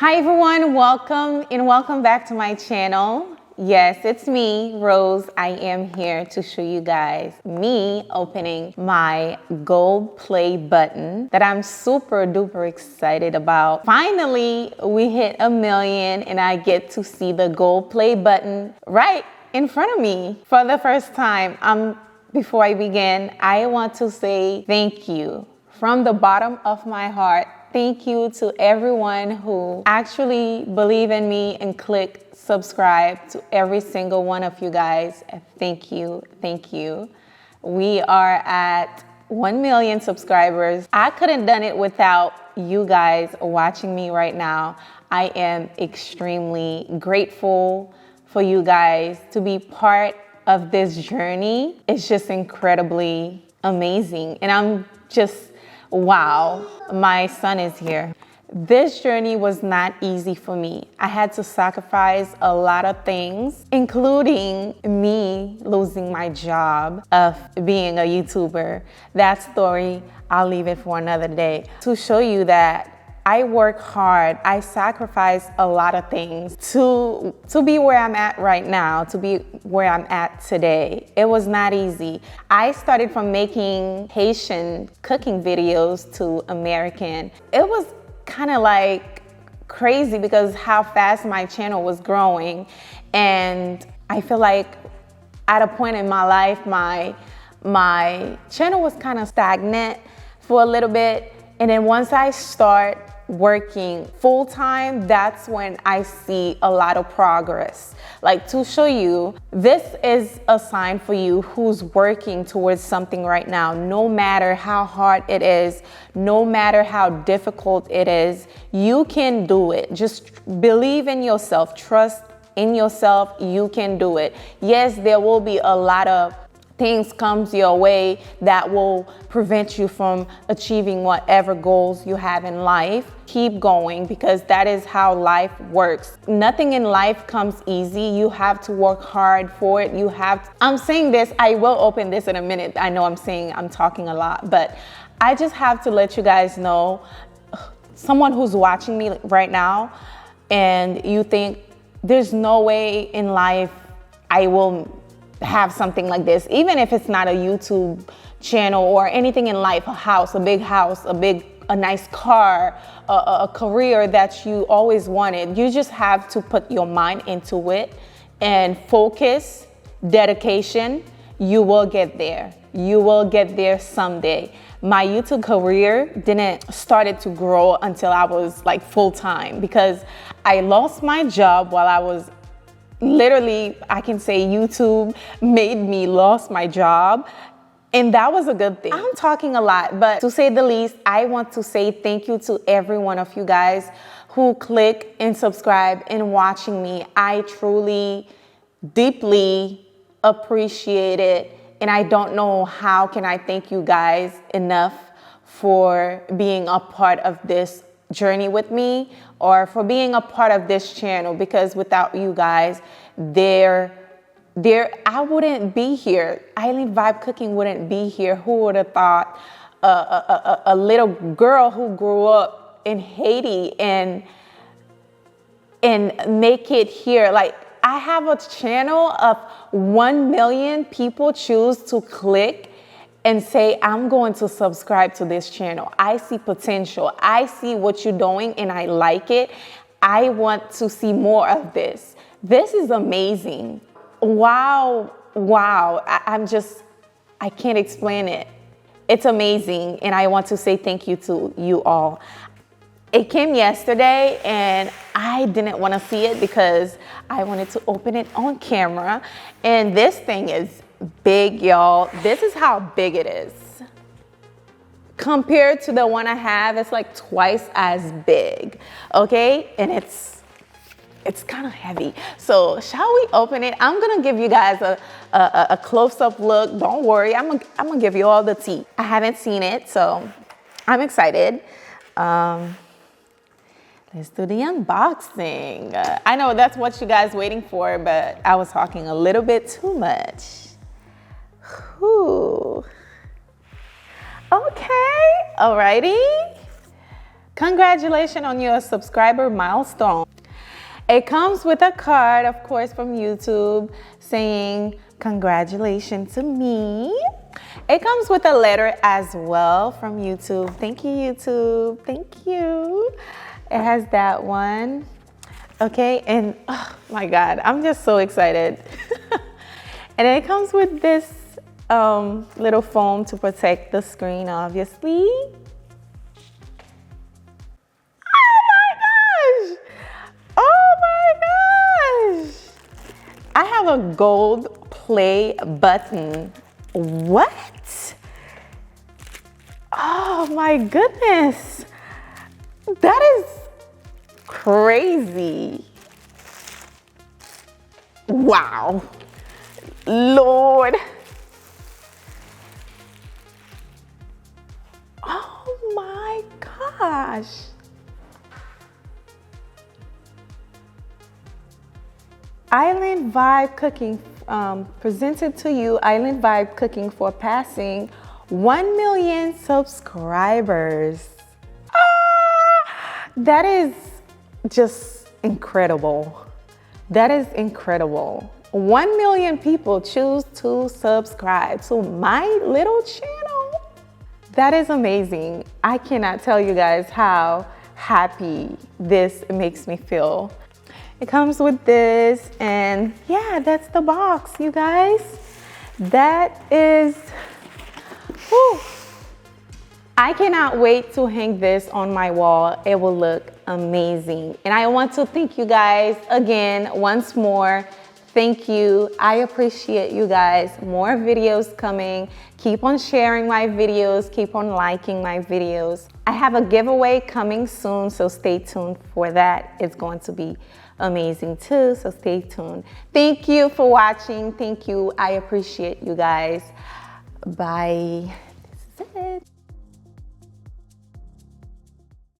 Hi everyone, welcome back to my channel. Yes, it's me, Rose. I am here to show you guys me opening my gold play button that I'm super duper excited about. Finally, we hit 1 million and I get to see the gold play button right in front of me for the first time. Before I begin, I want to say thank you from the bottom of my heart. Thank you to everyone who actually believe in me and click subscribe, to every single one of you guys. Thank you, thank you. We are at 1 million subscribers. I couldn't done it without you guys watching me right now. I am extremely grateful for you guys to be part of this journey. It's just incredibly amazing. And I'm just, wow, my son is here. This journey was not easy for me. I had to sacrifice a lot of things, including me losing my job of being a YouTuber. That story, I'll leave it for another day. To show you that I work hard, I sacrifice a lot of things to be where I'm at right now, to be where I'm at today. It was not easy. I started from making Haitian cooking videos to American. It was kind of like crazy because how fast my channel was growing. And I feel like at a point in my life, my channel was kind of stagnant for a little bit. And then once I start working full-time, that's when I see a lot of progress. Like, to show you, this is a sign for you who's working towards something right now. No matter how hard it is, no matter how difficult it is, you can do it. Just believe in yourself, trust in yourself, you can do it. Yes, there will be a lot of things comes your way that will prevent you from achieving whatever goals you have in life. Keep going, because that is how life works. Nothing in life comes easy. You have to work hard for it. I'm saying this, I will open this in a minute. I know I'm talking a lot, but I just have to let you guys know, someone who's watching me right now and you think there's no way in life I will have something like this, even if it's not a YouTube channel or anything in life, a house, a nice car, a career that you always wanted. You just have to put your mind into it and focus, dedication. You will get there. You will get there someday. My YouTube career didn't started to grow until I was like full-time, because I lost my job while I was literally, I can say YouTube made me lost my job. And that was a good thing. I'm talking a lot, but to say the least, I want to say thank you to every one of you guys who click and subscribe and watching me. I truly, deeply appreciate it. And I don't know how can I thank you guys enough for being a part of this journey with me, or for being a part of this channel, because without you guys, I wouldn't be here. Island Vibe Cooking wouldn't be here. Who would have thought a little girl who grew up in Haiti and make it here? Like, I have a channel of 1 million people choose to click and say, I'm going to subscribe to this channel. I see potential. I see what you're doing and I like it. I want to see more of this. This is amazing. Wow. I can't explain it. It's amazing. And I want to say thank you to you all. It came yesterday and I didn't want to see it because I wanted to open it on camera. And this thing is big, y'all. This is how big it is. Compared to the one I have, it's like twice as big, okay? And it's kind of heavy. So shall we open it? I'm gonna give you guys a close-up look. Don't worry, I'm gonna give you all the tea. I haven't seen it, so I'm excited. Let's do the unboxing. I know that's what you guys waiting for, but I was talking a little bit too much. Whew. Okay, alrighty. Congratulations on your subscriber milestone. It comes with a card, of course, from YouTube saying, congratulations to me. It comes with a letter as well from YouTube. Thank you, YouTube. Thank you. It has that one. Okay, and oh my God, I'm just so excited. And it comes with this little foam to protect the screen, obviously. I have a gold play button. What? Oh my goodness. That is crazy. Wow. Lord. Oh my gosh. Island Vibe Cooking, presented to you, Island Vibe Cooking for passing 1 million subscribers. That is just incredible. That is incredible. 1 million people choose to subscribe to my little channel. That is amazing. I cannot tell you guys how happy this makes me feel. It comes with this, and yeah, that's the box, you guys. That is, whew. I cannot wait to hang this on my wall. It will look amazing. And I want to thank you guys again, once more. Thank you. I appreciate you guys. More videos coming. Keep on sharing my videos. Keep on liking my videos. I have a giveaway coming soon, so stay tuned for that. It's going to be amazing too, so stay tuned. Thank you for watching. Thank you. I appreciate you guys. Bye.